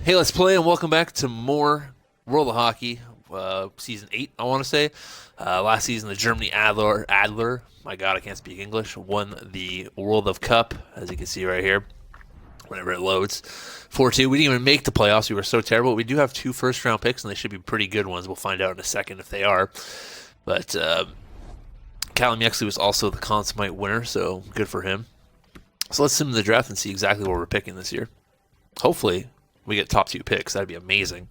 Hey, let's play and welcome back to more World of Hockey, Season 8, I want to say. Last season, the Germany Adler, my god, I can't speak English, won the World of Cup, as you can see right here, whenever it loads. 4-2. We didn't even make the playoffs. We were so terrible. We do have 2 first-round picks, and they should be pretty good ones. We'll find out in a second if they are. But Callum Yaxley was also the consummate winner, so good for him. So let's sim the draft and see exactly what we're picking this year. Hopefully we get top 2 picks. That'd be amazing.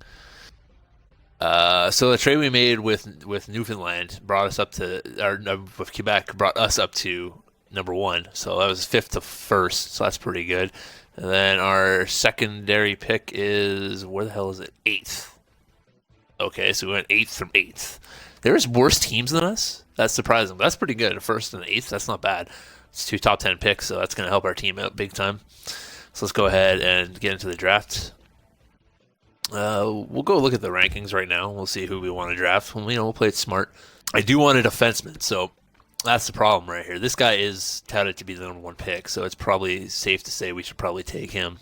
So the trade we made with Newfoundland brought us up to, or with Quebec brought us up to number 1. So that was 5th to 1st. So that's pretty good. And then our secondary pick is, where the hell is it? 8th. Okay, so we went 8th from 8th. There's worse teams than us. That's surprising. That's pretty good. 1st and 8th. That's not bad. It's 2 top 10 picks, so that's going to help our team out big time. So let's go ahead and get into the draft. We'll go look at the rankings right now. We'll see who we want to draft. We'll play it smart. I do want a defenseman, so that's the problem right here. This guy is touted to be the number 1 pick, so it's probably safe to say we should probably take him.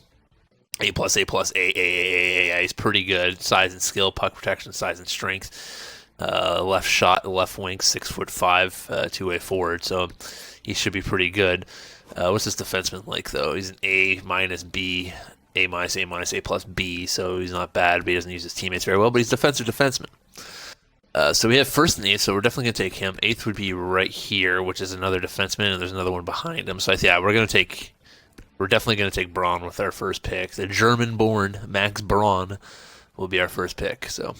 A+, A+, he's pretty good. Size and skill, puck protection, size and strength. Left shot, left wing, 6'5", two-way forward, so he should be pretty good. What's this defenseman like, though? He's an A-, B, A-, A+, B, so he's not bad, but he doesn't use his teammates very well, but he's a defensive defenseman. So we have 1st and 8th, so we're definitely going to take him. 8th would be right here, which is another defenseman, and there's another one behind him. So we're definitely going to take Braun with our first pick. The German-born Max Braun will be our first pick, so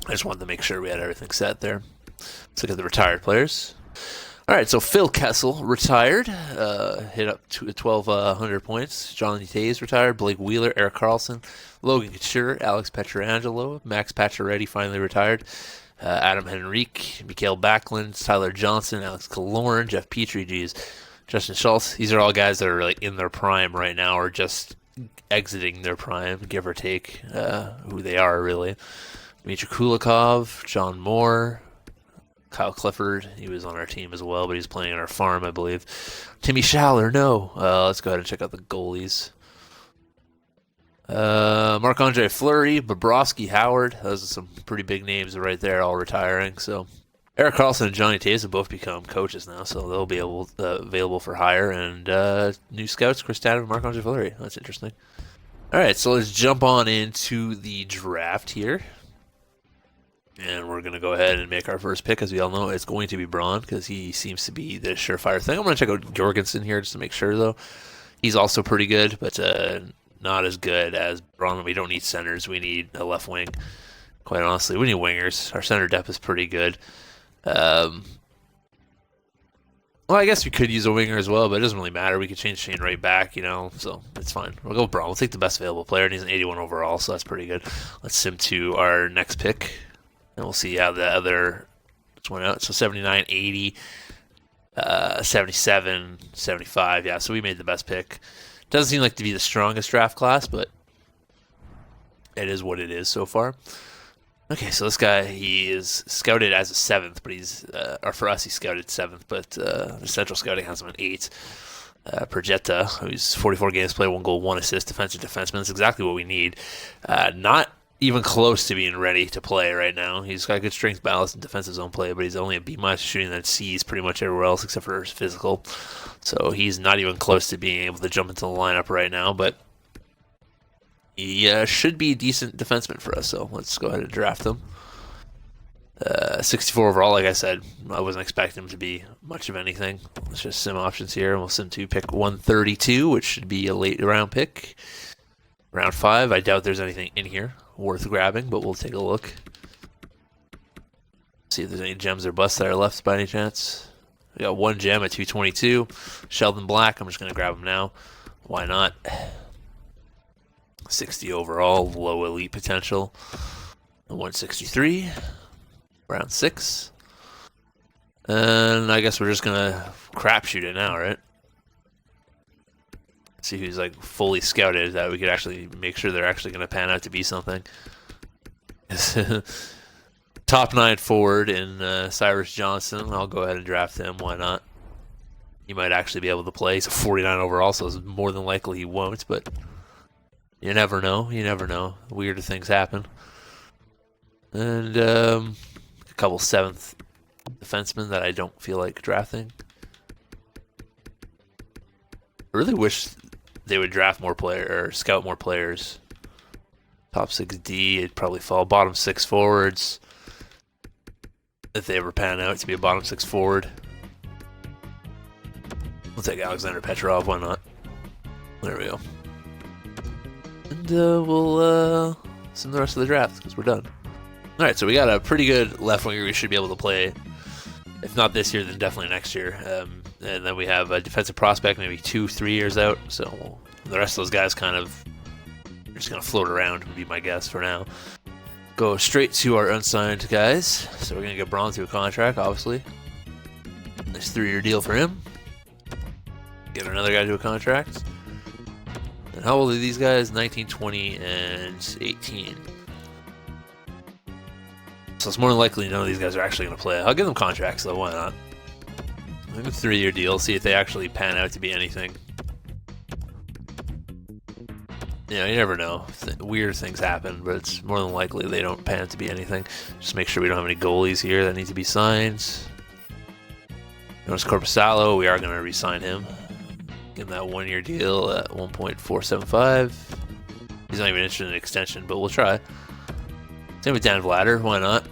I just wanted to make sure we had everything set there. Let's look at the retired players. All right, so Phil Kessel retired, hit up to 1,200 points. Johnny Tays retired. Blake Wheeler, Eric Carlson, Logan Couture, Alex Pietrangelo, Max Pacioretty finally retired. Adam Henrique, Mikael Backlund, Tyler Johnson, Alex Killorn, Jeff Petrie, Justin Schultz. These are all guys that are like in their prime right now, or just exiting their prime, give or take who they are really. Dmitry Kulikov, John Moore. Kyle Clifford, he was on our team as well, but he's playing on our farm, I believe. Timmy Schaller, no. Let's go ahead and check out the goalies. Marc-Andre Fleury, Bobrovsky, Howard. Those are some pretty big names right there, all retiring. So Eric Carlson and Johnny Tays have both become coaches now, so they'll be available for hire. And new scouts, Chris Tannen and Marc-Andre Fleury. That's interesting. All right, so let's jump on into the draft here. And we're going to go ahead and make our first pick. As we all know, it's going to be Braun because he seems to be the surefire thing. I'm going to check out Jorgensen here just to make sure, though. He's also pretty good, but not as good as Braun. We don't need centers. We need a left wing, quite honestly. We need wingers. Our center depth is pretty good. Well, I guess we could use a winger as well, but it doesn't really matter. We could change Shane right back, so it's fine. We'll go with Braun. We'll take the best available player, and he's an 81 overall, so that's pretty good. Let's sim to our next pick. And we'll see how the other went out. So 79, 80, 77, 75. Yeah, so we made the best pick. Doesn't seem like to be the strongest draft class, but it is what it is so far. Okay, so this guy, he is scouted as a 7th, but or for us, he's scouted 7th, but the Central Scouting has him an 8. Perjeta, who's 44 games played, 1 goal, 1 assist, defensive defenseman. That's exactly what we need. Not even close to being ready to play right now. He's got good strength, balance, and defensive zone play, but he's only a B- shooting that C's pretty much everywhere else except for his physical. So he's not even close to being able to jump into the lineup right now, but he should be a decent defenseman for us, so let's go ahead and draft him. 64 overall, like I said, I wasn't expecting him to be much of anything. Let's just sim options here, and we'll sim to pick 132, which should be a late round pick. Round 5, I doubt there's anything in here worth grabbing, but we'll take a look. See if there's any gems or busts that are left by any chance. We got 1 gem at 222. Sheldon Black, I'm just going to grab him now. Why not? 60 overall, low elite potential. 163. Round 6. And I guess we're just going to crapshoot it now, right? See who's like fully scouted that we could actually make sure they're actually going to pan out to be something. Top 9 forward in Cyrus Johnson. I'll go ahead and draft him. Why not? He might actually be able to play. He's a 49 overall, so it's more than likely he won't, but You never know. You never know. Weirder things happen. And a couple seventh defensemen that I don't feel like drafting. I really wish they would draft more or scout more players. Top 6D, it'd probably fall. Bottom 6 forwards. If they ever pan out to be a bottom 6 forward. We'll take Alexander Petrov, why not? There we go. And we'll send the rest of the draft because we're done. Alright, so we got a pretty good left winger we should be able to play. If not this year, then definitely next year. And then we have a defensive prospect maybe 2-3 years out. So the rest of those guys kind of are just going to float around, would be my guess for now. Go straight to our unsigned guys. So we're going to get Braun through a contract, obviously. Nice 3-year deal for him. Get another guy to a contract. And how old are these guys? 19, 20, and 18. So it's more than likely none of these guys are actually going to play. I'll give them contracts though, why not? I think a 3-year deal, see if they actually pan out to be anything. You know, you never know. Weird things happen, but it's more than likely they don't pan out to be anything. Just make sure we don't have any goalies here that need to be signed. Notice Korpisalo, we are going to re-sign him. Give him that 1-year deal at 1.475. He's not even interested in an extension, but we'll try. Same with Dan Vladar, why not?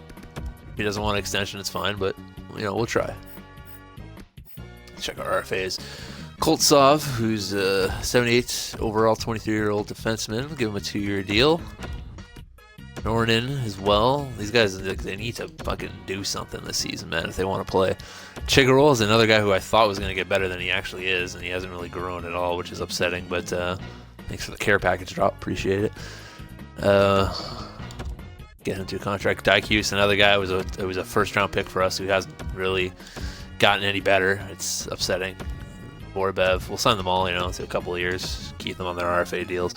If he doesn't want an extension, it's fine, but, you know, we'll try. Check our RFAs. Koltsov, who's 78 overall, 23-year-old defenseman. We'll give him a 2-year deal. Nornin as well. These guys, they need to fucking do something this season, man, if they want to play. Chigarol is another guy who I thought was going to get better than he actually is, and he hasn't really grown at all, which is upsetting, but thanks for the care package drop. Appreciate it. Get him to a contract. Daikus, another guy, it was a first-round pick for us who hasn't really gotten any better. It's upsetting. Vorbev, we'll sign them all, you know, to a couple of years. Keep them on their RFA deals.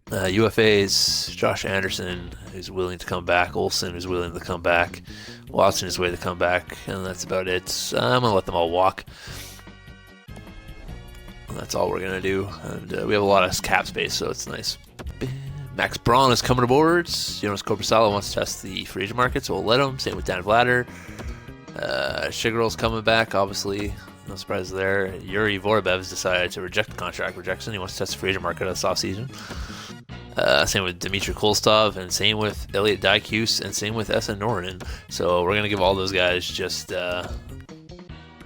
UFAs, Josh Anderson, who's willing to come back. Olsen, who's willing to come back. Watson is willing to come back. And that's about it. I'm going to let them all walk. And that's all we're going to do. And we have a lot of cap space, so it's nice. Max Braun is coming aboard. Jonas Korpisalo wants to test the free agent market, so we'll let him. Same with Dan Vladar. Shigarol's coming back, obviously. No surprise there. Yuri Vorbev has decided to reject the contract rejection. He wants to test the free agent market this offseason. Same with Dmitry Kolstov, and same with Elliot Daikus, and same with SN Norrin. So we're going to give all those guys just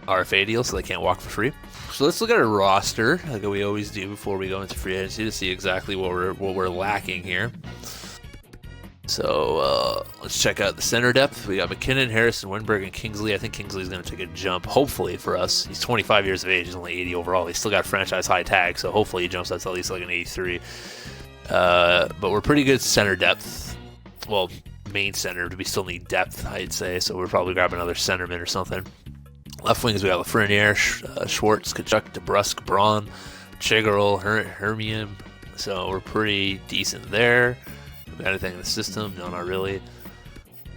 RFA deals so they can't walk for free. So let's look at our roster, like we always do before we go into free agency, to see exactly what we're lacking here. So let's check out the center depth. We got McKinnon, Harrison, Winberg, and Kingsley. I think Kingsley's going to take a jump, hopefully, for us. He's 25 years of age. He's only 80 overall. He's still got franchise high tag, so hopefully he jumps up to at least like an 83. But we're pretty good center depth. Well, main center, but we still need depth, I'd say. So we'll probably grab another centerman or something. Left wings, we got Lafreniere, Schwartz, Kachuk, DeBrusk, Braun, Chigarol, Hermium. So we're pretty decent there. We got anything in the system? No, not really.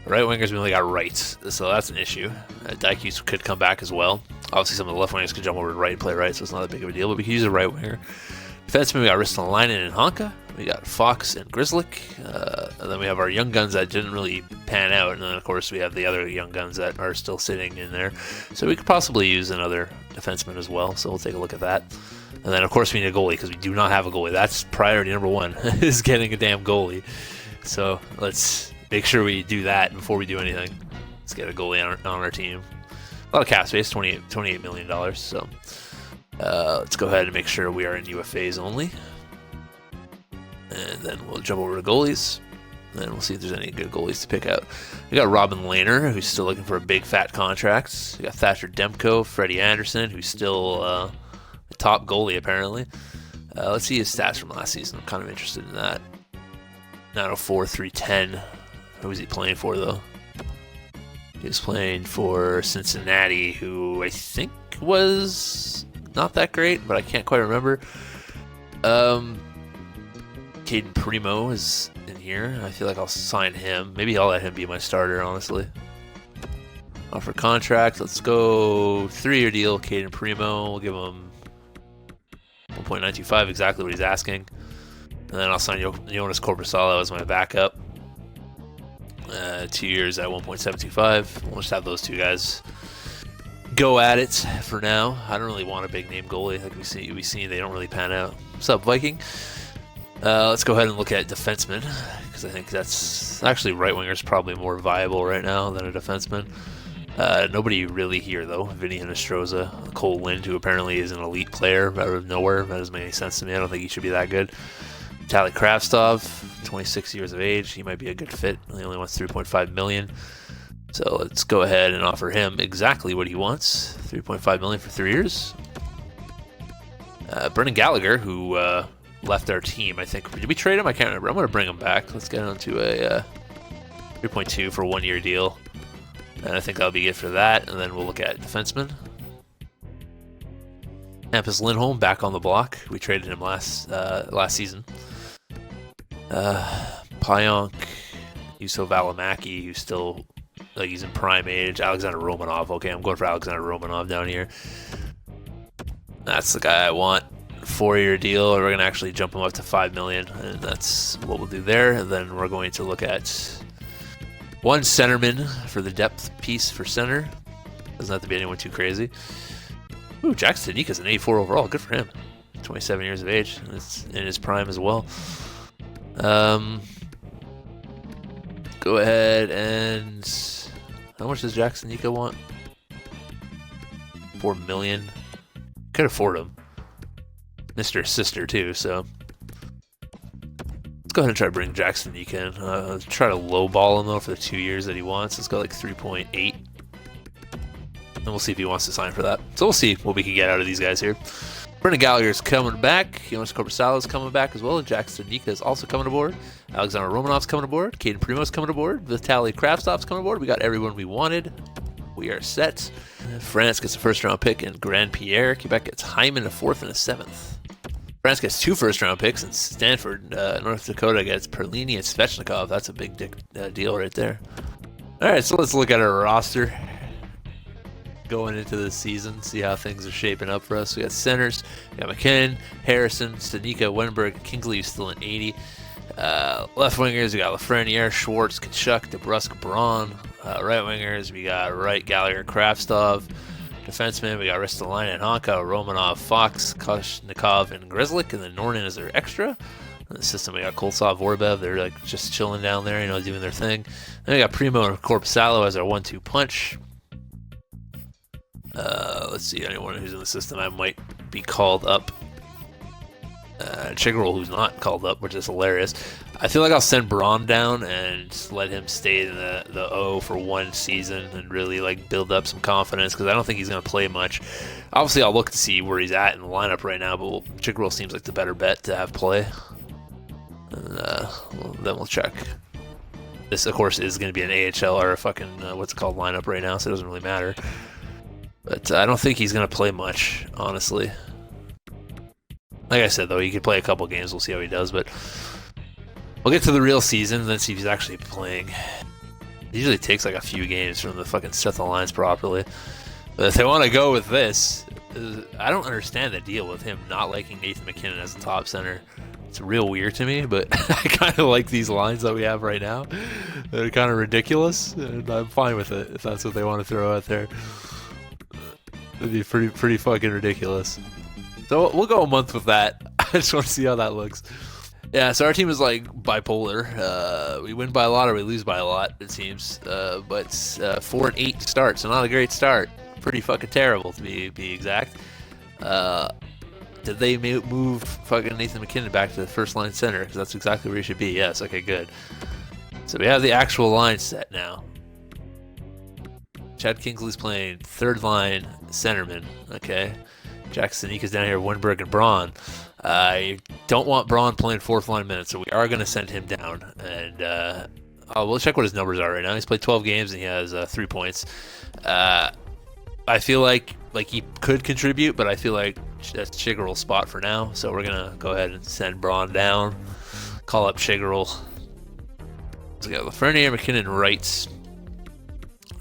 Right wingers, we only got rights, so that's an issue. Daikus could come back as well. Obviously, some of the left wingers could jump over to right and play right, so it's not that big of a deal, but we could use a right winger. Defensemen, we got Ristolainen and Honka. We got Fox and Grizzlick. And then we have our young guns that didn't really pan out. And then, of course, we have the other young guns that are still sitting in there. So we could possibly use another defenseman as well. So we'll take a look at that. And then, of course, we need a goalie because we do not have a goalie. That's priority number one, is getting a damn goalie. So let's make sure we do that before we do anything. Let's get a goalie on our team. A lot of cap space, $28 million. So let's go ahead and make sure we are in UFAs only. And then we'll jump over to goalies. And we'll see if there's any good goalies to pick out. We got Robin Lehner, who's still looking for a big fat contract. We got Thatcher Demko, Freddie Anderson, who's still a top goalie apparently. Let's see his stats from last season. I'm kind of interested in that. 904, 310. Who was he playing for though? He was playing for Cincinnati, who I think was not that great, but I can't quite remember. Caden Primo is in here. I feel like I'll sign him. Maybe I'll let him be my starter, honestly. Offer contract. Let's go 3-year deal. Caden Primo. We'll give him 1.925, exactly what he's asking. And then I'll sign Jonas Corposalo as my backup. 2 years at 1.725. We'll just have those two guys go at it for now. I don't really want a big name goalie. Like we seen they don't really pan out. What's up, Viking? Let's go ahead and look at defensemen, because I think that's actually right winger is probably more viable right now than a defenseman. Nobody really here though. Vinny Hinostroza, Cole Lind, who apparently is an elite player out of nowhere. That doesn't make any sense to me. I don't think he should be that good. Vitaly Kravtsov, 26 years of age. He might be a good fit. He only wants $3.5 million. So let's go ahead and offer him exactly what he wants. $3.5 million for 3 years. Brendan Gallagher, who left our team, I think. Did we trade him? I can't remember. I'm going to bring him back. Let's get on to a 3.2 for a 1 year deal. And I think that'll be good for that. And then we'll look at defensemen. Hampus Lindholm back on the block. We traded him last season. Pionk, Juuso Valimaki, who's still like he's in prime age. Alexander Romanov. Okay, I'm going for Alexander Romanov down here. That's the guy I want. 4 year deal. We're gonna actually jump him up to $5 million, and that's what we'll do there. And then we're going to look at one centerman for the depth piece for center. Doesn't have to be anyone too crazy. Ooh, Jack Stanicka's an 84 overall. Good for him. 27 years of age. And it's in his prime as well. Go ahead and... How much does Jack Stanicka want? $4 million. Could afford him. Mr. Sister, too, so... Let's go ahead and try to bring Jack Stanicka in. Try to lowball him, though, for the 2 years that he wants. Let's go like 3.8. And we'll see if he wants to sign for that. So we'll see what we can get out of these guys here. Brendan Gallagher's coming back. Jonas Corposalo's coming back as well. Jack Stanicka is also coming aboard. Alexander Romanov's coming aboard. Caden Primo's coming aboard. Vitaly Kravtsov's coming aboard. We got everyone we wanted. We are set. France gets a first-round pick in Grand Pierre. Quebec gets Hyman, a 4th and a 7th. France gets 2 first-round picks, and Stanford, North Dakota gets Perlini and Svechnikov. That's a big deal right there. All right, so let's look at our roster going into the season, see how things are shaping up for us. We got centers, we got McKinnon, Harrison, Stanicka, Wenberg, Kingsley, who's still an 80. Left wingers, we got Lafreniere, Schwartz, Kachuk, DeBrusk, Braun. Right wingers, we got Wright, Gallagher, Kravtsov. Defensemen, we got Ristolainen, Honka, Romanov, Fox, Koshnikov, and Grzelcyk, and then Norton is their extra. In the system, we got Koltsov, Vorbev. They're like just chilling down there, you know, doing their thing. Then we got Primo and Corposalo as our 1-2 punch. Let's see, anyone who's in the system I might be called up. Chiggerl, who's not called up, which is hilarious. I feel like I'll send Braun down and let him stay in the O for 1 season and really like build up some confidence, because I don't think he's going to play much. Obviously, I'll look to see where he's at in the lineup right now, but Chiggerl seems like the better bet to have play. And then we'll check. This, of course, is going to be an AHL or a fucking, what's it called, lineup right now, so it doesn't really matter. But I don't think he's going to play much, honestly. Like I said, though, he could play a couple games. We'll see how he does. But we'll get to the real season and then see if he's actually playing. It usually takes like a few games for him to fucking set the lines properly. But if they want to go with this, I don't understand the deal with him not liking Nathan McKinnon as a top center. It's real weird to me, but I kind of like these lines that we have right now. They're kind of ridiculous, and I'm fine with it if that's what they want to throw out there. It'd be pretty fucking ridiculous. So we'll go a month with that. I just want to see how that looks. Yeah, so our team is like bipolar. We win by a lot or we lose by a lot, it seems. But 4-8 start, so not a great start. Pretty fucking terrible to be exact. Did they move fucking Nathan McKinnon back to the first line center? Because that's exactly where he should be. Yes, okay, good. So we have the actual line set now. Chad Kingsley's playing third line centerman, okay? Jack Stanicka's down here, Wenberg and Braun. I don't want Braun playing fourth line minutes, so we are going to send him down. And we'll check what his numbers are right now. He's played 12 games and he has 3 points. I feel like he could contribute, but I feel like that's Chiggerl's spot for now. So we're going to go ahead and send Braun down, call up Chiggerl. So we got Lafreniere, McKinnon, Wright,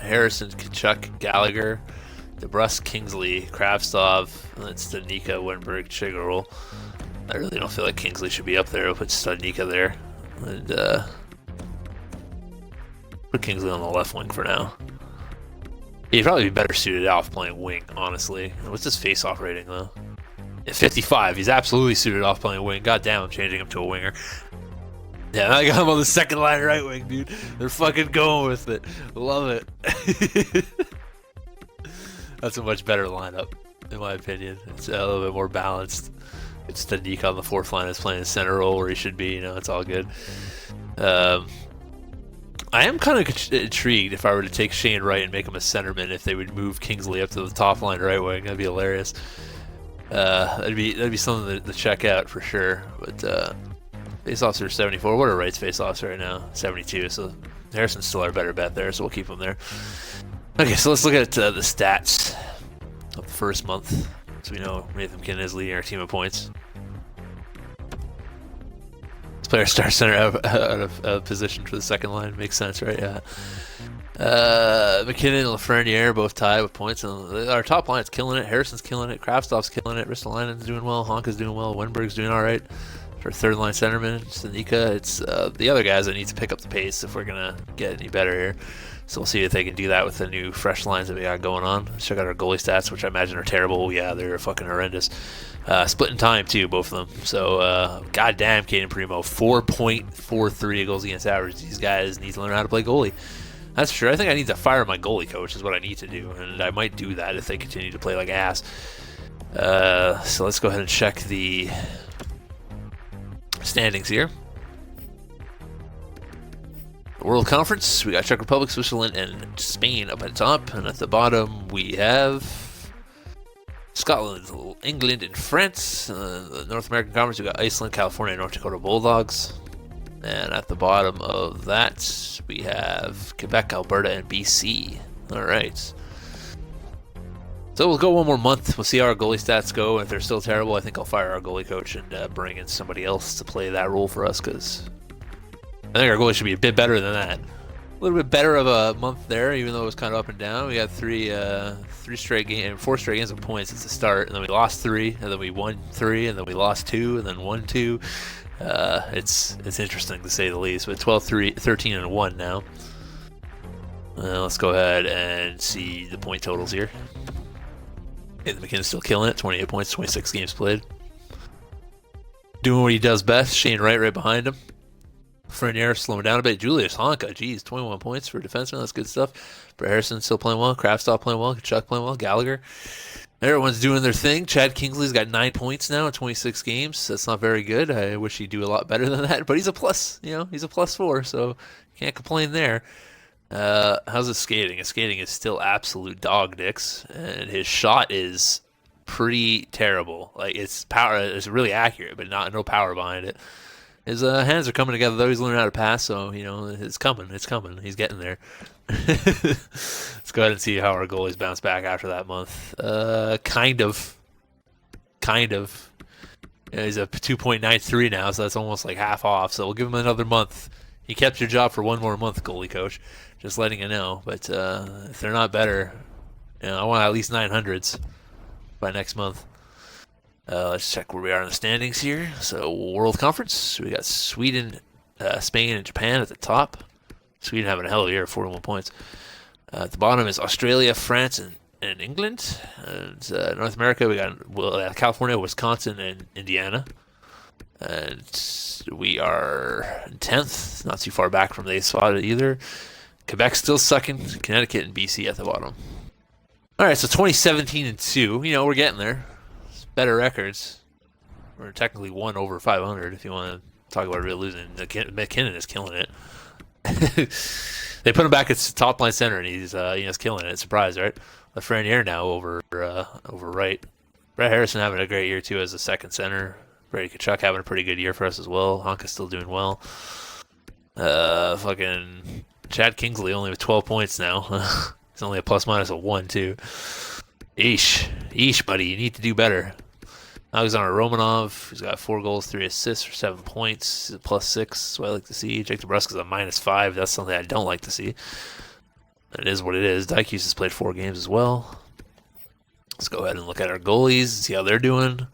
Harrison, Kachuk, Gallagher, DeBrusque, Kingsley, Kravtsov, that's Stanika, Wenberg, Chiggerl. I really don't feel like Kingsley should be up there. I'll put Stanika there. And put Kingsley on the left wing for now. He'd probably be better suited off playing wing, honestly. What's his face-off rating, though? At 55, he's absolutely suited off playing wing. God damn, I'm changing him to a winger. Yeah, I got him on the second line right wing, dude. They're fucking going with it. Love it. That's a much better lineup, in my opinion. It's a little bit more balanced. It's Stanika on the fourth line is playing the center role where he should be. You know, it's all good. I am kind of intrigued if I were to take Shane Wright and make him a centerman, if they would move Kingsley up to the top line right wing. That'd be hilarious. That'd be something to check out for sure. But face-offs are 74. What are Wright's face-offs right now? 72. So Harrison's still our better bet there, so we'll keep him there. Okay, so let's look at the stats of the first month. So we know Nathan McKinnon is leading our team of points. This player starts center out of position for the second line. Makes sense, right? Yeah. McKinnon and Lafreniere both tied with points. And our top line is killing it. Harrison's killing it. Kravtsov's killing it. Ristolainen's doing well. Honka's doing well. Wenberg's doing all right. For third line centerman, Stanika. It's the other guys that need to pick up the pace if we're going to get any better here. So we'll see if they can do that with the new fresh lines that we got going on. Let's check out our goalie stats, which I imagine are terrible. Yeah, they're fucking horrendous. Split in time, too, both of them. So, goddamn, Caden Primo, 4.43 goals against average. These guys need to learn how to play goalie. That's for sure. I think I need to fire my goalie coach is what I need to do, and I might do that if they continue to play like ass. So let's go ahead and check the standings here. World Conference, we got Czech Republic, Switzerland, and Spain up at top, and at the bottom we have Scotland, England, and France. The North American Conference, we got Iceland, California, and North Dakota Bulldogs. And at the bottom of that, we have Quebec, Alberta, and BC. All right. So we'll go one more month. We'll see how our goalie stats go. If they're still terrible, I think I'll fire our goalie coach and bring in somebody else to play that role for us, because I think our goalie should be a bit better than that. A little bit better of a month there, even though it was kind of up and down. We got four straight games of points at the start, and then we lost 3, and then we won 3, and then we lost 2, and then won 2. It's interesting to say the least. But 12-3, 13-1 now. Let's go ahead and see the point totals here. Nathan McKinnon's still killing it. 28 points, 26 games played. Doing what he does best. Shane Wright right behind him. Frenier slowing down a bit. Julius Honka, geez, 21 points for defenseman. That's good stuff. Brett Harrison still playing well. Kravtsov playing well. Kachuk playing well. Gallagher. Everyone's doing their thing. Chad Kingsley's got 9 points now in 26 games. That's not very good. I wish he'd do a lot better than that. But he's a plus. He's a +4, so can't complain there. How's his skating? His skating is still absolute dog dicks, and his shot is pretty terrible. Like, it's it's really accurate, but no power behind it. His hands are coming together, though. He's learning how to pass, so, it's coming. It's coming. He's getting there. Let's go ahead and see how our goalies bounce back after that month. Kind of. He's a 2.93 now, so that's almost like half off. So we'll give him another month. He kept your job for one more month, goalie coach. Just letting you know. But if they're not better, I want at least 900s by next month. Let's check where we are in the standings here. So, World Conference, we got Sweden, Spain, and Japan at the top. Sweden having a hell of a year, 41 points. At the bottom is Australia, France, and England. And North America, we got California, Wisconsin, and Indiana. And we are in 10th, not too far back from the 8th spot either. Quebec still sucking. Connecticut and BC at the bottom. All right, so 2017-2. We're getting there. Better records. We're technically 1 over 500 if you want to talk about real losing. McKinnon is killing it. They put him back at top line center, and he's killing it. Surprise, right? Lafreniere now over right. Brett Harrison having a great year too as a second center. Brady Kachuk having a pretty good year for us as well. Honka's still doing well. Fucking Chad Kingsley only with 12 points now. He's only a ± a 1 too. Eesh, buddy, you need to do better. Alexander Romanov, who's got 4 goals, 3 assists for 7 points. He's a +6. That's what I like to see. Jake DeBrusque is a -5. That's something I don't like to see. It is what it is. Dykes has played 4 games as well. Let's go ahead and look at our goalies, see how they're doing.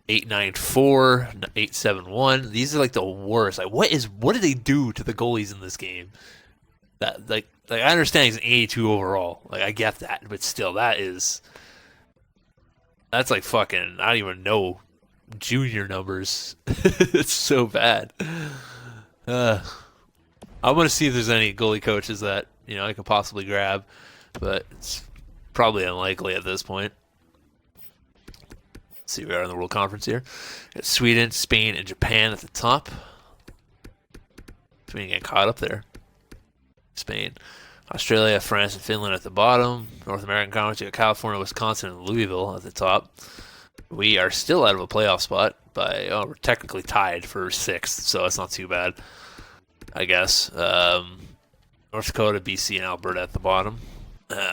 894, 871. These are like the worst. Like, what did they do to the goalies in this game? That like I understand he's an 82 overall. Like, I get that, but still, that's like fucking, I don't even know, junior numbers. It's so bad. I want to see if there's any goalie coaches that I could possibly grab, but it's probably unlikely at this point. Let's see where we are in the World Conference here. Got Sweden, Spain, and Japan at the top. Sweden getting caught up there. Spain, Australia, France, and Finland at the bottom. North American Conference, you got California, Wisconsin, and Louisville at the top. We are still out of a playoff spot by, we're technically tied for 6th, so that's not too bad, I guess. North Dakota, BC, and Alberta at the bottom.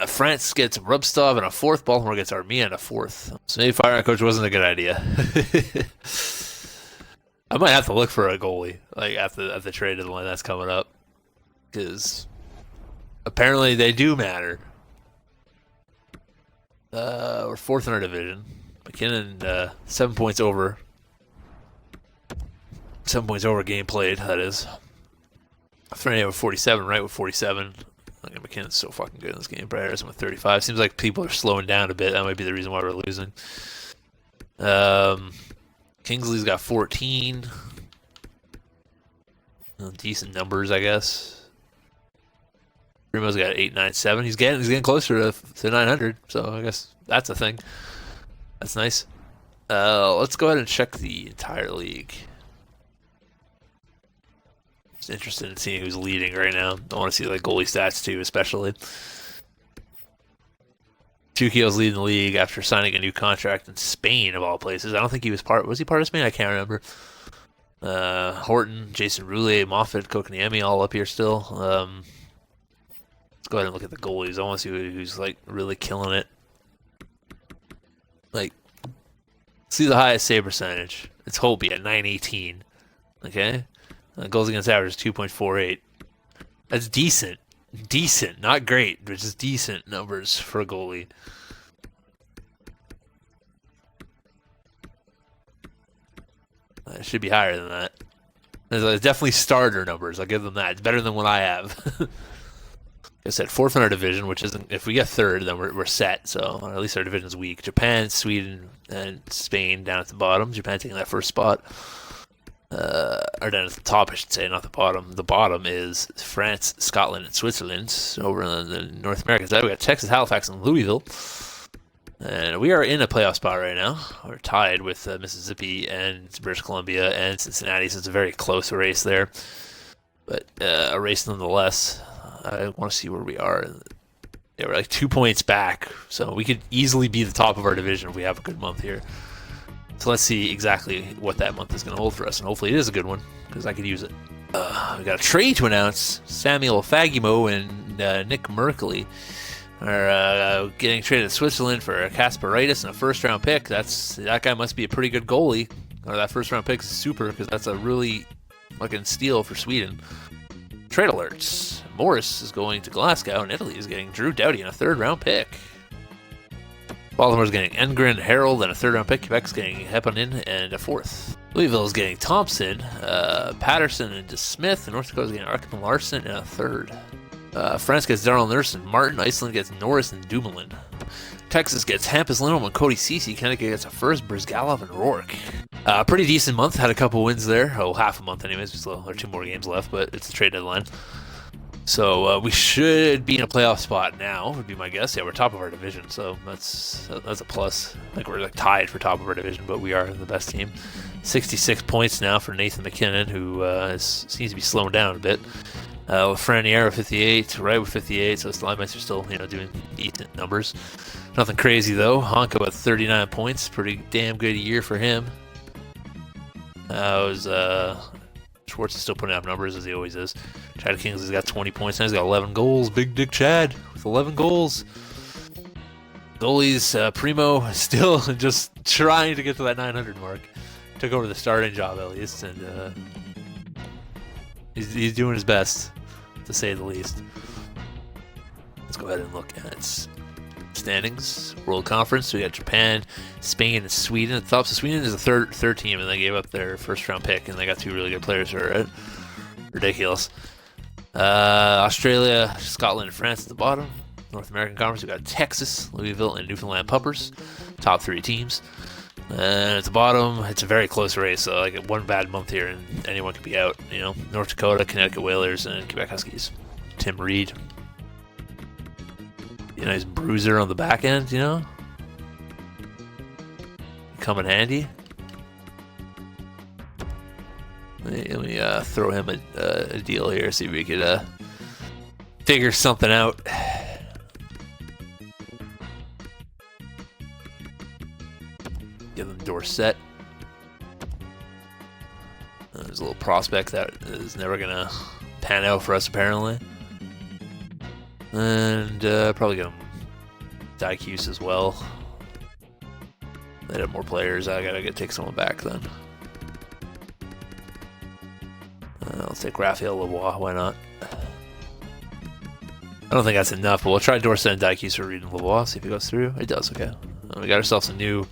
France gets Rubstov and a 4th. Baltimore gets Armenia and a 4th. So maybe firing a coach wasn't a good idea. I might have to look for a goalie like at the trade deadline that's coming up, because apparently they do matter. We're 4th in our division. McKinnon 7 points over. 7 points over game played, that is. Freddie with 47, right with 47. McKinnon's so fucking good in this game. Brad Harrison with 35. Seems like people are slowing down a bit. That might be the reason why we're losing. Kingsley's got 14. Decent numbers, I guess. Primo's got 897. He's getting closer to 900. So I guess that's a thing. That's nice. Let's go ahead and check the entire league. Just interested in seeing who's leading right now. I want to see like goalie stats too, especially. Chukio's leading the league after signing a new contract in Spain, of all places. I don't think he was part. Was he part of Spain? I can't remember. Horton, Jason Roulet, Moffat, Kokaniemi, all up here still. Let's go ahead and look at the goalies. I want to see who's like really killing it. Like, see the highest save percentage. It's Holby at 918. Okay. Goals against average is 2.48. That's decent. Decent. Not great, but just decent numbers for a goalie. It should be higher than that. There's definitely starter numbers. I'll give them that. It's better than what I have. Like I said, 4th in our division, which isn't. If we get 3rd, then we're set. So at least our division's weak. Japan, Sweden, and Spain down at the bottom. Japan taking that 1st spot. Or down at the top, I should say, not the bottom. The bottom is France, Scotland, and Switzerland. Over in the North American side, we got Texas, Halifax, and Louisville. And we are in a playoff spot right now. We're tied with Mississippi and British Columbia and Cincinnati, so it's a very close race there. But a race nonetheless. I want to see where we are. Yeah, we're like 2 points back, so we could easily be the top of our division if we have a good month here. So let's see exactly what that month is going to hold for us, and hopefully it is a good one, because I could use it. We got a trade to announce. Samuel Fagimo and Nick Merkley are getting traded to Switzerland for Kasperitis and a 1st-round pick. That guy must be a pretty good goalie, or that 1st-round pick is super, because that's a really fucking steal for Sweden. Trade alerts. Morris is going to Glasgow, and Italy is getting Drew Doughty and a 3rd-round pick. Baltimore's getting Engren, Harold, and a 3rd-round pick. Quebec's getting Heponin and a 4th. Louisville's getting Thompson, Patterson, and DeSmith. And North Dakota's getting Arkin Larson and a 3rd. France gets Darrell Nurse and Martin. Iceland gets Norris and Dumoulin. Texas gets Hampus Lindholm and Cody Ceci. Connecticut gets a 1st, Brzgalov and Rourke. Pretty decent month. Had a couple wins there. Oh, half a month anyways. There are 2 more games left, but it's a trade deadline. So we should be in a playoff spot now, would be my guess. Yeah, we're top of our division, so that's a plus. Like, we're like tied for top of our division, but we are the best team. 66 points now for Nathan McKinnon, who seems to be slowing down a bit. Lafreniere with 58, Wright with 58, so the linemen are still doing decent numbers. Nothing crazy though. Honka with 39 points, pretty damn good year for him. Schwartz is still putting up numbers as he always is. Chad Kingsley's got 20 points now. He's got 11 goals. Big Dick Chad with 11 goals. Goalies, Primo still just trying to get to that 900 mark. Took over the starting job at least, and he's doing his best, to say the least. Let's go ahead and look at standings. World Conference, we got Japan, Spain, and Sweden at the top. So Sweden is the third team, and they gave up their first round pick, and they got 2 really good players who are right? Ridiculous. Australia, Scotland, and France at the bottom. North American Conference, we got Texas, Louisville, and Newfoundland Puppers. Top 3 teams. And at the bottom, it's a very close race. So like one bad month here, and anyone could be out. You know, North Dakota, Connecticut Whalers, and Quebec Huskies. Tim Reed. A nice bruiser on the back end, you know? Come in handy. Let me throw him a deal here, see if we could figure something out. Give them Dorset. There's a little prospect that is never going to pan out for us, apparently. And probably get him Dykes as well. They have more players. I gotta take someone back then. Let's take Raphael Lavoie. Why not? I don't think that's enough, but we'll try Dorset and Dykes for Reed and Lavoie. See if it goes through. It does. Okay. We got ourselves a new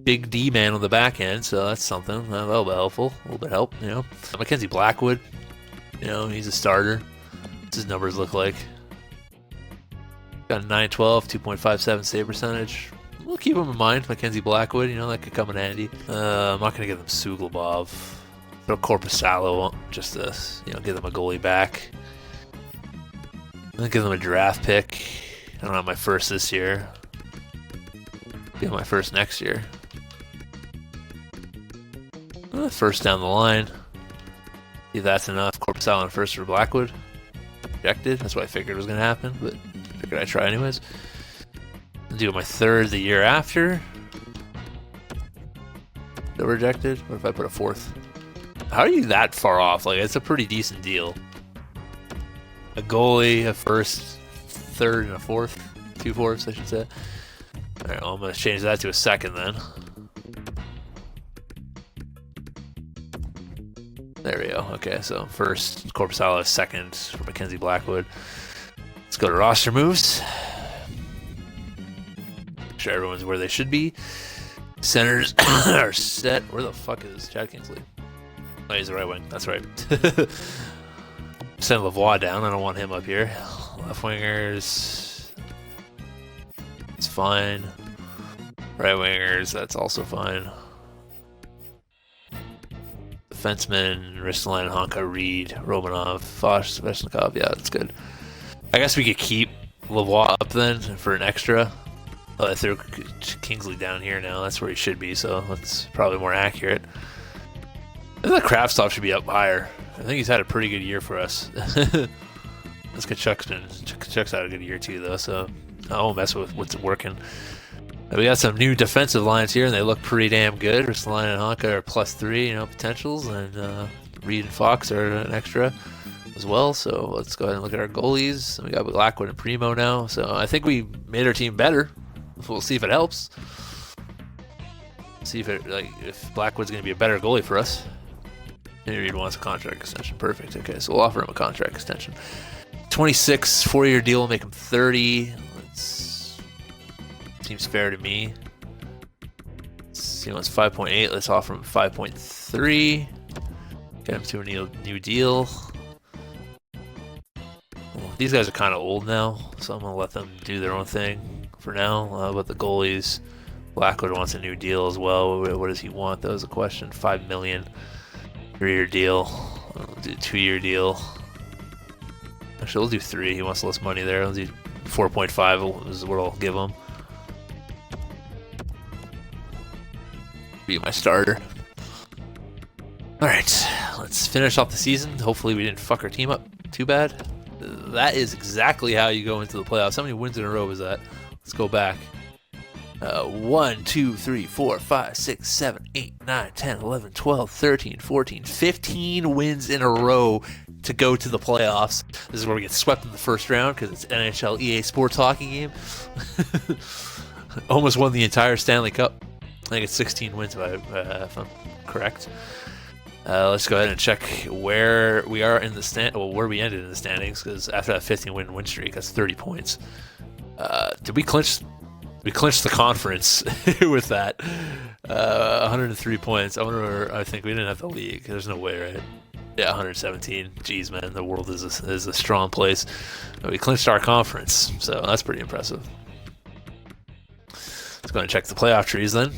big D man on the back end, so that's something. That'll be helpful. A little bit of help, you know. Mackenzie Blackwood. You know, he's a starter. What's his numbers look like? Got a 912, 2.57 save percentage. We'll keep him in mind. Mackenzie Blackwood, you know, that could come in handy. I'm not going to give them Suglobov. Throw Korpisalo just to, you know, give them a goalie back. I'm going to give them a draft pick. I don't have my first this year. Give my first next year. First down the line. See if that's enough. Korpisalo on first for Blackwood. Rejected. That's what I figured was going to happen, but figured I'd try anyways. I'll do my third the year after. Still rejected. What if I put a fourth? How are you that far off? Like, it's a pretty decent deal. A goalie, a first, third, and a fourth. 2 fourths, I should say. Alright, well, I'm going to change that to a second then. There we go. Okay, so first, Korpisalo, second for Mackenzie Blackwood. Let's go to roster moves. Make sure everyone's where they should be. Centers are set. Where the fuck is Chad Kingsley? Oh, he's the right wing. That's right. Send Lavoie down. I don't want him up here. Left wingers. It's fine. Right wingers. That's also fine. Defenseman, Ristolainen, Honka, Reed, Romanov, Foch, Sveshnikov. Yeah, that's good. I guess we could keep Lavoie up then for an extra. Oh, I threw Kingsley down here now. That's where he should be, so that's probably more accurate. I think Kravtsov should be up higher. I think he's had a pretty good year for us. Kachuk's had a good year too, though, so I won't mess with what's working. We got some new defensive lines here, and they look pretty damn good. Ristolainen and Honka are +3, you know, potentials, and Reed and Fox are an extra as well. So let's go ahead and look at our goalies. We got Blackwood and Primo now, so I think we made our team better. We'll see if it helps. See if if Blackwood's going to be a better goalie for us. And Reed wants a contract extension. Perfect. Okay, so we'll offer him a contract extension. 26, 4-year deal will make him 30. Seems fair to me. He wants 5.8. Let's offer him 5.3. Get him to a new deal. Well, these guys are kind of old now, so I'm going to let them do their own thing for now. But the goalies, Blackwood wants a new deal as well. What does he want? That was a question. $5 million. 3-year deal. I'll do a 2-year deal. Actually, we'll do 3. He wants less money there. I'll do 4.5 is what I'll give him. Be my starter. Alright, let's finish off the season. Hopefully we didn't fuck our team up too bad. That is exactly how you go into the playoffs. How many wins in a row is that? Let's go back. 1, 2, 3, 4, 5, 6, 7, 8, 9, 10, 11, 12, 13, 14, 15 wins in a row to go to the playoffs. This is where we get swept in the first round because it's NHL EA Sports hockey game. Almost won the entire Stanley Cup. I think it's 16 wins if I'm correct. Let's go ahead and check where we are in the where we ended in the standings, because after that 15-win streak, that's 30 points. Did we clinch? We clinched the conference with that. 103 points. I think we didn't have the league. There's no way, right? Yeah, 117. Jeez, man, the world is a strong place. We clinched our conference, so that's pretty impressive. Let's go and check the playoff trees then.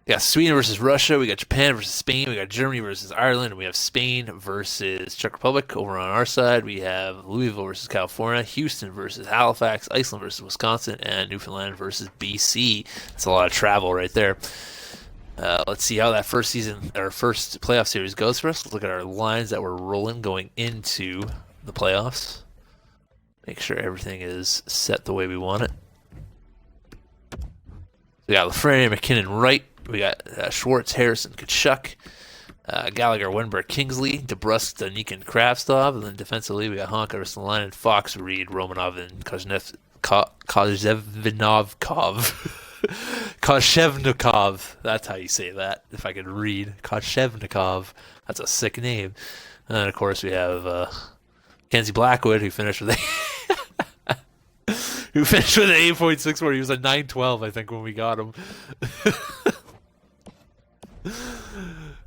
We got Sweden versus Russia. We got Japan versus Spain. We got Germany versus Ireland. And we have Spain versus Czech Republic. Over on our side, we have Louisville versus California, Houston versus Halifax, Iceland versus Wisconsin, and Newfoundland versus BC. That's a lot of travel right there. Let's see how that first playoff series goes for us. Let's look at our lines that we're rolling going into the playoffs. Make sure everything is set the way we want it. We got Lafreniere, McKinnon, Wright. We got Schwartz, Harrison, Kachuk, Gallagher, Wenberg, Kingsley, DeBrusque, Danikin, Kravtsov, and then defensively we got Honka, Ristolainen, Fox, Reed, Romanov, and Koshevnikov. That's how you say that, if I could read. Koshevnikov. That's a sick name. And then, of course, we have Kenzie Blackwood, who finished with an 8.64. He was at 9.12, I think, when we got him.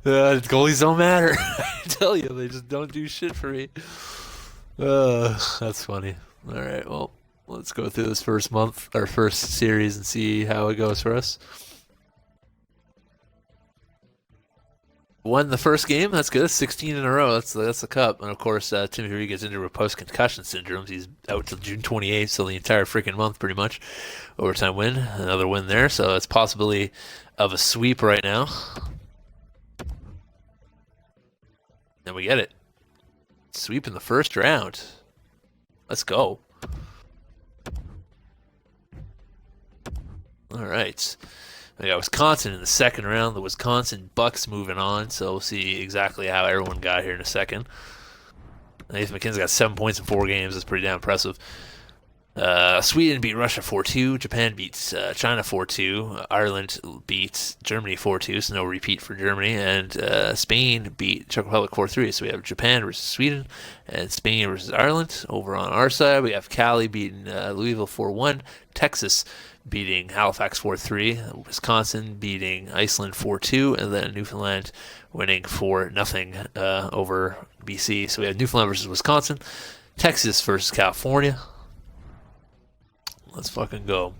Goalies don't matter. I tell you, they just don't do shit for me. That's funny. All right, well, let's go through this first series, and see how it goes for us. Won the first game. That's good. 16 in a row. That's the cup. And of course, Timothy Reed gets injured with post-concussion syndromes. He's out till June 28th, so the entire freaking month, pretty much. Overtime win. Another win there. So it's possibility of a sweep right now. And we get it. Sweep in the first round. Let's go. All right. We got Wisconsin in the second round. The Wisconsin Bucks moving on, so we'll see exactly how everyone got here in a second. Nathan McKinnon's got 7 points in 4 games. That's pretty damn impressive. Sweden beat Russia 4-2. Japan beats China 4-2. Ireland beats Germany 4-2, so no repeat for Germany. And Spain beat Czech Republic 4-3. So we have Japan versus Sweden and Spain versus Ireland. Over on our side, we have Cali beating Louisville 4-1. Texas beating Halifax 4-3. Wisconsin beating Iceland 4-2. And then Newfoundland winning 4-0 over BC. So we have Newfoundland versus Wisconsin. Texas versus California. Let's fucking go.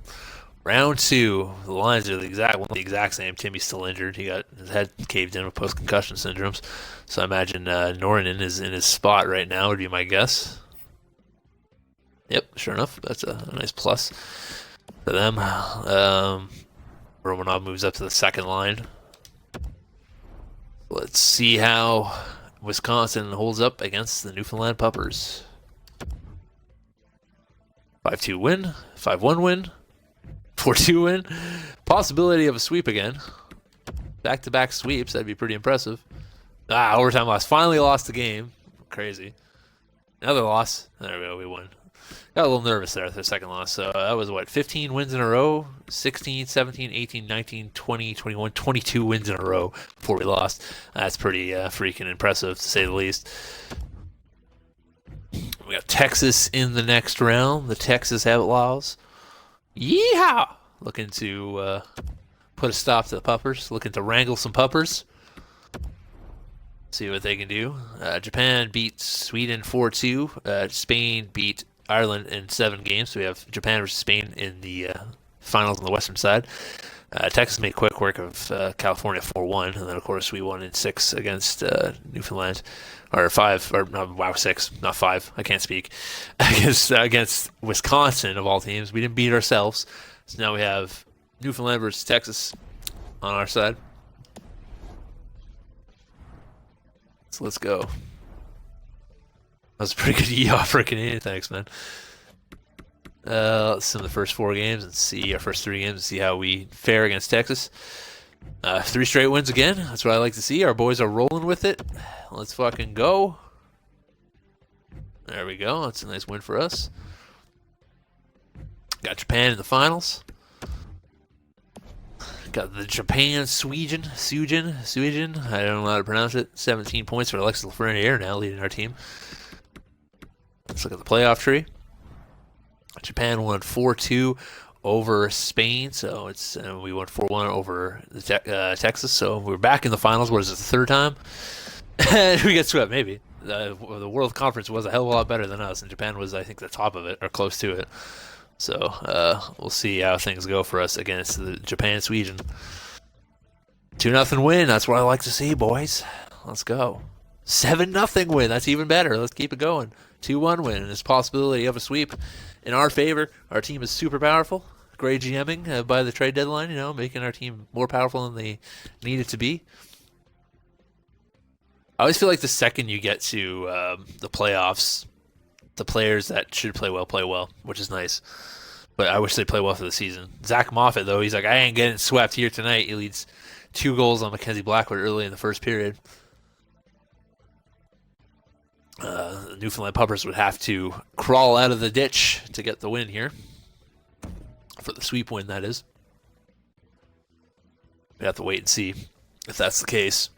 Round 2. The lines are the exact same. Timmy's still injured. He got his head caved in with post-concussion syndromes. So I imagine Norinen is in his spot right now, would be my guess. Yep, sure enough. That's a nice plus for them. Romanov moves up to the second line. Let's see how Wisconsin holds up against the Newfoundland Puppers. 5-2 win, 5-1 win, 4-2 win. Possibility of a sweep again. Back-to-back sweeps, that'd be pretty impressive. Overtime loss. Finally lost the game. Crazy. Another loss. There we go, we won. Got a little nervous there at the second loss. So that was, 15 wins in a row? 16, 17, 18, 19, 20, 21, 22 wins in a row before we lost. That's pretty freaking impressive, to say the least. We got Texas in the next round. The Texas Outlaws. Yeehaw! Looking to put a stop to the Puppers. Looking to wrangle some Puppers. See what they can do. Japan beat Sweden 4-2. Spain beat Ireland in 7 games. So we have Japan versus Spain in the finals on the western side. Texas made quick work of California 4-1. And then, of course, we won in 6 against Newfoundland. Or 5, or no, wow, 6, not 5. I can't speak. Against Wisconsin, of all teams. We didn't beat ourselves. So now we have Newfoundland versus Texas on our side. So let's go. That was a pretty good yeehaw freaking in. Thanks, man. Let's sum the first 4 games and see our first 3 games and see how we fare against Texas. 3 straight wins again. That's what I like to see. Our boys are rolling with it. Let's fucking go. There we go. That's a nice win for us. Got Japan in the finals. Got the Japan Sweden. I don't know how to pronounce it. 17 points for Alexis Lafreniere now leading our team. Let's look at the playoff tree. Japan won 4-2 over Spain, so it's we won 4-1 over the Texas. So we're back in the finals. What is it, the third time? We get swept, maybe. The World Conference was a hell of a lot better than us, and Japan was, I think, the top of it or close to it. So we'll see how things go for us against the Japan Sweden. 2-0 win. That's what I like to see, boys. Let's go. 7-0 win. That's even better. Let's keep it going. 2-1 win. And there's possibility of a sweep in our favor. Our team is super powerful. Great GMing by the trade deadline, you know, making our team more powerful than they need it to be. I always feel like the second you get to the playoffs, the players that should play well, which is nice. But I wish they play well for the season. Zach Moffat, though, he's like, I ain't getting swept here tonight. He leads 2 goals on Mackenzie Blackwood early in the first period. The Newfoundland Puppers would have to crawl out of the ditch to get the win here. For the sweep win, that is. We have to wait and see if that's the case.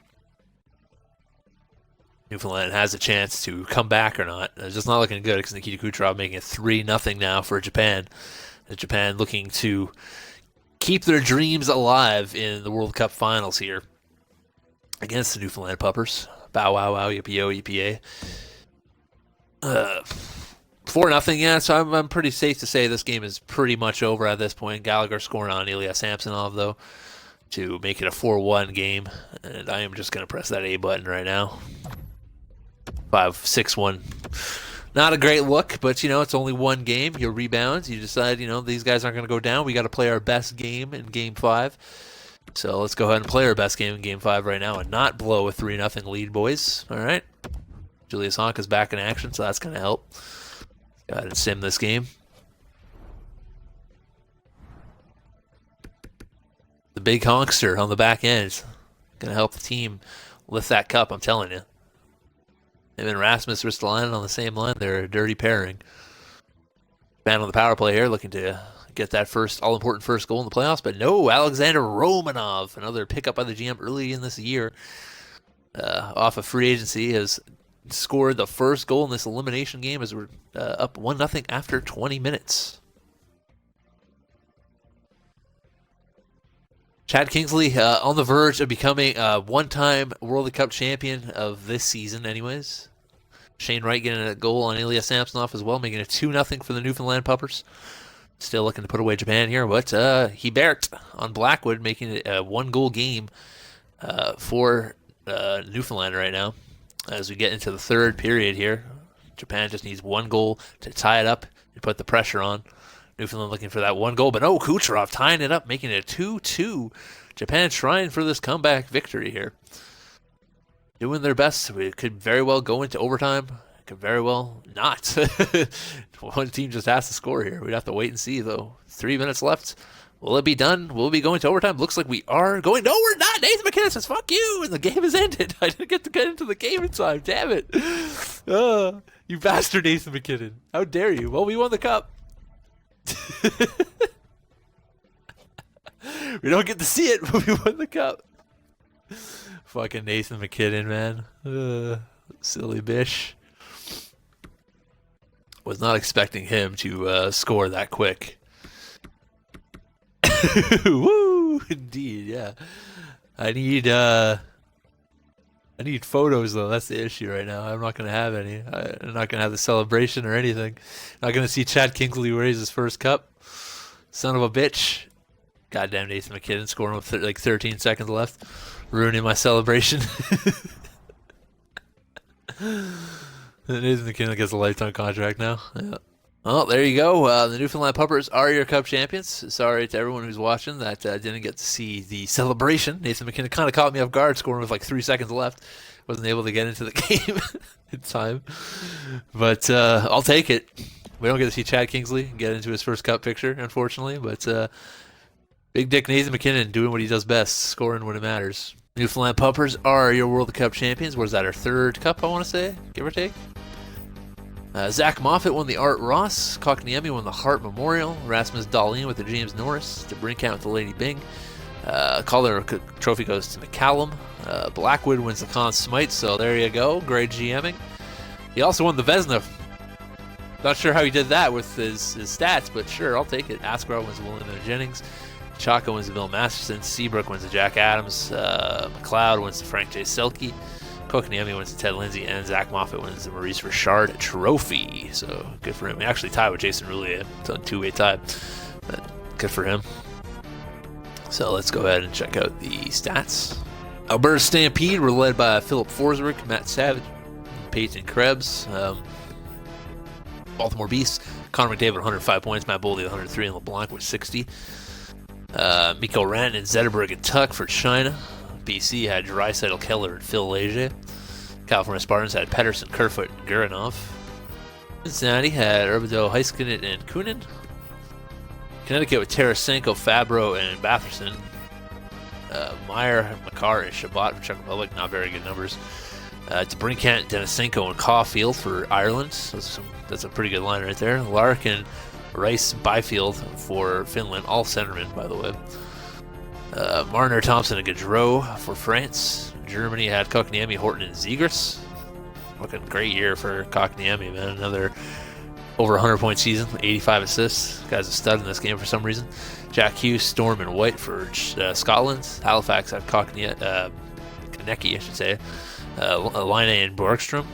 Newfoundland has a chance to come back or not. It's just not looking good because Nikita Kucherov making it 3-0 now for Japan. Japan looking to keep their dreams alive in the World Cup finals here against the Newfoundland Puppers. Bow wow wow yippee-yo yippee-yay. 4-0, yeah, so I'm pretty safe to say this game is pretty much over at this point. Gallagher scoring on Ilya Samsonov, though, to make it a 4-1 game. And I am just going to press that A button right now. 5-6-1. Not a great look, but, you know, it's only one game. You rebound. You decide, you know, these guys aren't going to go down. We got to play our best game in Game 5. So let's go ahead and play our best game in Game 5 right now and not blow a 3-0 lead, boys. All right. Julius Honka's back in action, so that's going to help. Go ahead and sim this game. The big honkster on the back end is going to help the team lift that cup, I'm telling you. Him and Rasmus Ristolainen on the same line. They're a dirty pairing. Man on the power play here, looking to get that first all-important first goal in the playoffs. But no, Alexander Romanov, another pickup by the GM early in this year, off of free agency, has scored the first goal in this elimination game as we're up 1-0 after 20 minutes. Chad Kingsley on the verge of becoming a one-time World Cup champion of this season anyways. Shane Wright getting a goal on Ilya Samsonov as well, making it 2-0 for the Newfoundland Puppers. Still looking to put away Japan here, but Hebert on Blackwood making it a 1-goal game for Newfoundland right now. As we get into the third period here, Japan just needs 1 goal to tie it up and put the pressure on. Newfoundland looking for that 1 goal, but no, Kucherov tying it up, making it a 2-2. Japan trying for this comeback victory here. Doing their best. We could very well go into overtime. Could very well not. One team just has to score here. We'd have to wait and see, though. 3 minutes left. Will it be done? Will we be going to overtime? Looks like we are going. No, we're not. Nathan McKinnon says, fuck you, and the game is ended. I didn't get to get into the game in time. Damn it. You bastard, Nathan McKinnon. How dare you? Well, we won the cup. We don't get to see it, but we won the cup. Fucking Nathan McKinnon, man. Silly bish. Was not expecting him to score that quick. Woo! Indeed, yeah. I need photos, though. That's the issue right now. I'm not going to have any. I'm not going to have the celebration or anything. Not going to see Chad Kingsley raise his first cup. Son of a bitch. Goddamn Nathan McKinnon scoring with like 13 seconds left. Ruining my celebration. Nathan McKinnon gets a lifetime contract now. Yeah. Well, there you go. The Newfoundland Puppers are your Cup champions. Sorry to everyone who's watching that didn't get to see the celebration. Nathan McKinnon kind of caught me off guard, scoring with like 3 seconds left. Wasn't able to get into the game in time. But I'll take it. We don't get to see Chad Kingsley get into his first Cup picture, unfortunately. But Big Dick Nathan McKinnon doing what he does best, scoring when it matters. Newfoundland Puppers are your World Cup champions. What is that, our third Cup, I want to say, give or take? Zach Moffat won the Art Ross. Kotkaniemi won the Hart Memorial. Rasmus Dahlin with the James Norris. DeBrincat with the Lady Byng. Calder trophy goes to McCallum. Blackwood wins the Conn Smythe, so there you go. Great GMing. He also won the Vezina. Not sure how he did that with his stats, but sure, I'll take it. Askarov wins the William Jennings. Chaka wins the Bill Masterson. Seabrook wins the Jack Adams. McLeod wins the Frank J. Selke. Kokaniemi wins the Ted Lindsay. And Zach Moffat wins the Maurice Richard Trophy. So good for him. He actually tied with Jason Roulier. It's a two-way tie. But good for him. So let's go ahead and check out the stats. Alberta Stampede were led by Philip Forsberg, Matt Savage, Peyton Krebs. Baltimore Beasts, Connor McDavid 105 points, Matt Boldy 103, and LeBlanc with 60. Mikko Rantanen and Zetterberg and Tuck for China. BC had Draisaitl, Keller, and Phil Leger. California Spartans had Pedersen, Kerfoot, and Gurinov. Cincinnati had Urbido, Heiskanen, and Kunin. Connecticut with Tarasenko, Fabro, and Batherson. Meyer, Makar, and Shabbat for Czech Republic. Not very good numbers. DeBrincat, Denisenko, and Caulfield for Ireland. That's a pretty good line right there. Larkin, Rice, Byfield for Finland. All centermen, by the way. Marner, Thompson, and Gaudreau for France. Germany had Kokniemi, Horton, and Zegras. Looking great year for Kokniemi, man. Another over 100-point season, 85 assists. Guy's a stud in this game for some reason. Jack Hughes, Storm, and White for Scotland. Halifax had Konecki, I should say. Line and Borgstrom.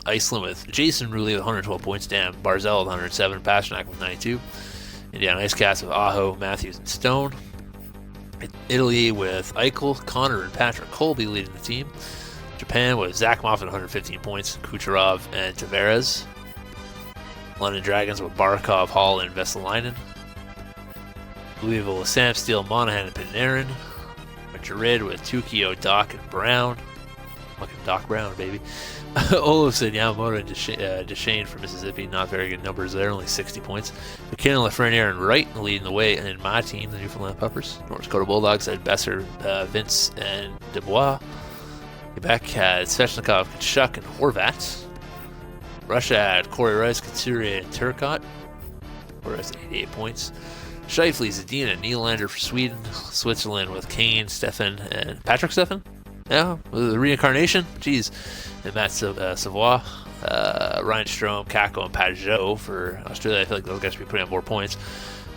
Iceland with Jason Roulier with 112 points. Dan Barzell with 107. Pasternak with 92. Indiana Icecast with Aho, Matthews, and Stone. Italy with Eichel, Connor, and Patrick Colby leading the team. Japan with Zach Moffat 115 points. Kucherov and Tavares. London Dragons with Barkov, Hall, and Vesalainen. Louisville with Sam Steele, Monahan, and Panarin. Madrid with Tukio, Doc, and Brown. Fucking Doc Brown, baby. Olofsson, Yamamoto, and Duchesne from Mississippi. Not very good numbers there, only 60 points. McKinnon, Lafreniere, and Wright leading the way. And in my team, the Newfoundland Puppers. North Dakota Bulldogs had Besser, Vince, and Dubois. Quebec had Svechnikov, Kachuk, and Horvat. Russia had Corey Rice, Couturier, and Turcotte. Corey Rice 88 points. Scheifele, Zadina, and Nylander for Sweden. Switzerland with Kane, Stefan, and Patrick Stefan. Yeah, the reincarnation. Jeez. And Matt Savoie, Ryan Strome, Kako, and Pajot for Australia. I feel like those guys should be putting up more points.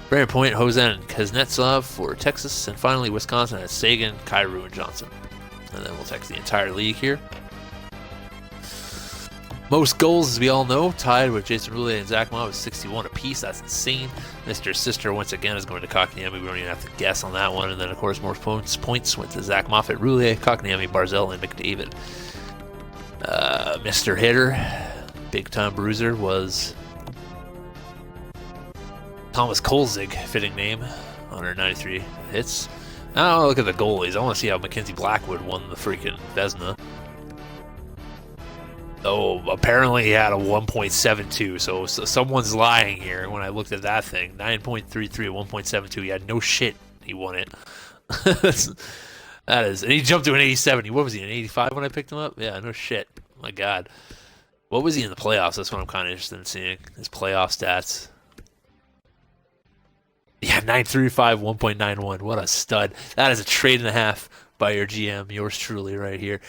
Brandon Point, Hosen, and Kuznetsov for Texas. And finally, Wisconsin has Sagan, Kyrou, and Johnson. And then we'll text the entire league here. Most goals, as we all know, tied with Jason Roulier and Zach Moffat with 61 apiece. That's insane. Mr. Sister, once again, is going to Kokniemi. We don't even have to guess on that one. And then, of course, more points went to Zach Moffat, Roulier, Kokniemi, Barzell, and McDavid. Mr. Hitter, big-time bruiser, was Thomas Kolzig, fitting name, 193 hits. I don't look at the goalies. I want to see how Mackenzie Blackwood won the freaking Vezina. Oh, apparently he had a 1.72, so someone's lying here when I looked at that thing. 9.33, 1.72. He had no shit. He won it. That is, and he jumped to an 87. What was he, an 85 when I picked him up? Yeah, no shit. My God. What was he in the playoffs? That's what I'm kind of interested in seeing, his playoff stats. Yeah, 935, 1.91. What a stud. That is a trade and a half by your GM, yours truly, right here.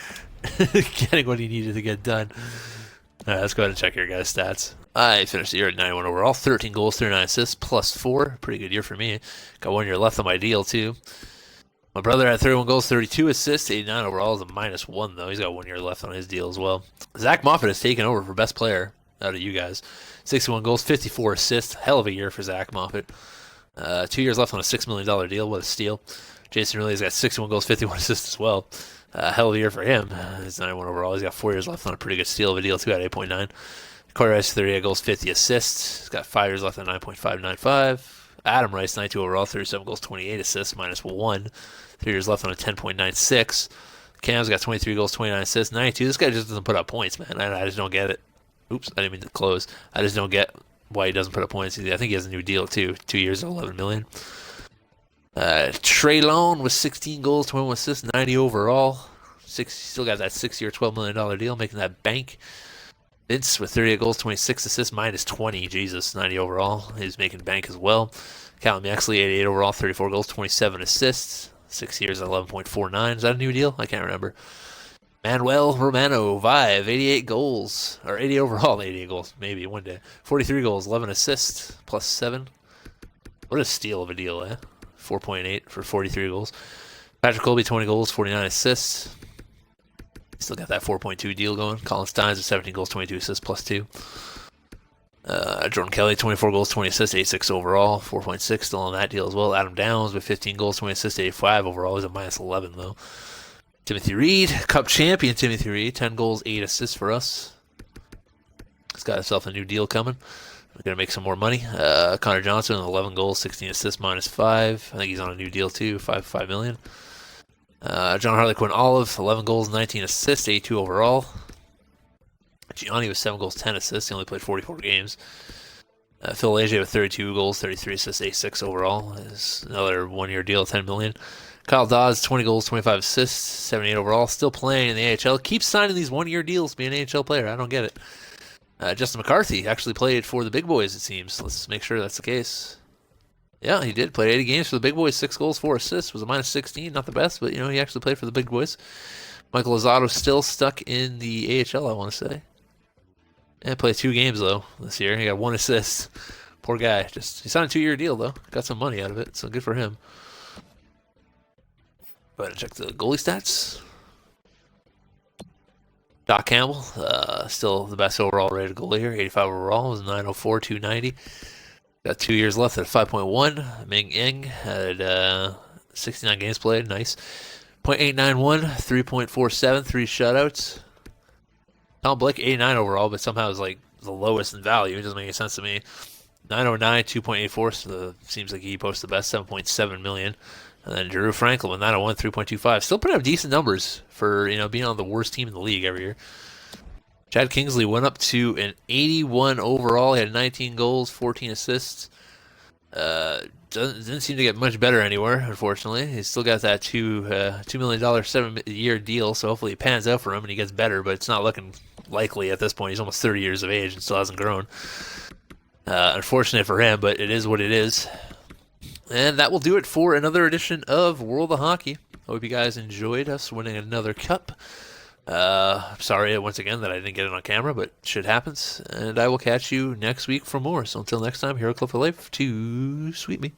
Getting what he needed to get done. All right, let's go ahead and check your guys' stats. I finished the year at 91 overall, 13 goals, 39 assists, plus 4. Pretty good year for me. Got 1 year left on my deal, too. My brother had 31 goals, 32 assists, 89 overall. Is a -1, though. He's got 1 year left on his deal as well. Zach Moffat has taken over for best player out of you guys. 61 goals, 54 assists. Hell of a year for Zach Moffat. 2 years left on a $6 million deal. What a steal. Jason Roulier has got 61 goals, 51 assists as well. Hell of a year for him. He's 91 overall. He's got 4 years left on a pretty good steal of a deal, too, at 8.9. Corey Rice, 38 goals, 50 assists. He's got 5 years left on 9.595. Adam Rice, 92 overall, 37 goals, 28 assists, -1. 3 years left on a 10.96. Cam's got 23 goals, 29 assists, 92. This guy just doesn't put up points, man. I just don't get it. Oops, I didn't mean to close. I just don't get why he doesn't put up points. I think he has a new deal, too. 2 years, $11 million. Trey Lone with 16 goals, 21 assists, 90 overall. Still got that 6-year, $12 million deal, making that bank. Vince with 38 goals, 26 assists, -20. Jesus, 90 overall. He's making bank as well. Callum Yaxley, 88 overall, 34 goals, 27 assists. 6 years at 11.49. Is that a new deal? I can't remember. Manuel Romano, Vive, 88 goals. Or 80 overall, 88 goals. Maybe one day. 43 goals, 11 assists, plus 7. What a steal of a deal, eh? 4.8 for 43 goals. Patrick Colby, 20 goals, 49 assists. Still got that 4.2 deal going. Colin Steins with 17 goals, 22 assists, plus 2. Jordan Kelly, 24 goals, 20 assists, 86 overall, 4.6 still on that deal as well. Adam Downs with 15 goals, 20 assists, 85 overall. He's a minus 11 though. Timothy Reed, Cup champion Timothy Reed, 10 goals, 8 assists for us. He's got himself a new deal coming. We're going to make some more money. Connor Johnson, 11 goals, 16 assists, minus 5. I think he's on a new deal too, 5 million. John Harlequin Olive, 11 goals, 19 assists, 82 overall. Gianni with 7 goals, 10 assists. He only played 44 games. Phil Leger with 32 goals, 33 assists, 86 overall. Is another one-year deal, 10 million. Kyle Dawes, 20 goals, 25 assists, 78 overall. Still playing in the AHL. Keeps signing these one-year deals, being an AHL player. I don't get it. Justin McCarthy actually played for the big boys, it seems. Let's make sure that's the case. Yeah, he did. Played 80 games for the big boys, 6 goals, 4 assists. Was a minus 16. Not the best, but, he actually played for the big boys. Michael Lozado still stuck in the AHL, I want to say. And played 2 games, though, this year. He got 1 assist. Poor guy. He signed a 2-year deal, though. Got some money out of it, so good for him. Go ahead and check the goalie stats. Doc Campbell, still the best overall rated goalie here. 85 overall, was 904, 290. Got 2 years left at 5.1. Ming Ing had 69 games played. Nice. .891, 3.47, 3 shutouts. Tom Blake, 89 overall, but somehow is like the lowest in value. It doesn't make any sense to me. 909, 2.84, so seems like he posts the best, 7.7 million. And then Drew Franklin with 901, 3.25. Still putting up decent numbers for, being on the worst team in the league every year. Chad Kingsley went up to an 81 overall. He had 19 goals, 14 assists. Didn't seem to get much better anywhere, unfortunately. He's still got that $2 million 7-year deal, so hopefully it pans out for him and he gets better, but it's not looking likely at this point. He's almost 30 years of age and still hasn't grown. Unfortunate for him, but it is what it is. And that will do it for another edition of World of Hockey. I hope you guys enjoyed us winning another cup. Sorry once again that I didn't get it on camera, but shit happens. And I will catch you next week for more. So until next time, Hero Clip for Life, to sweet me.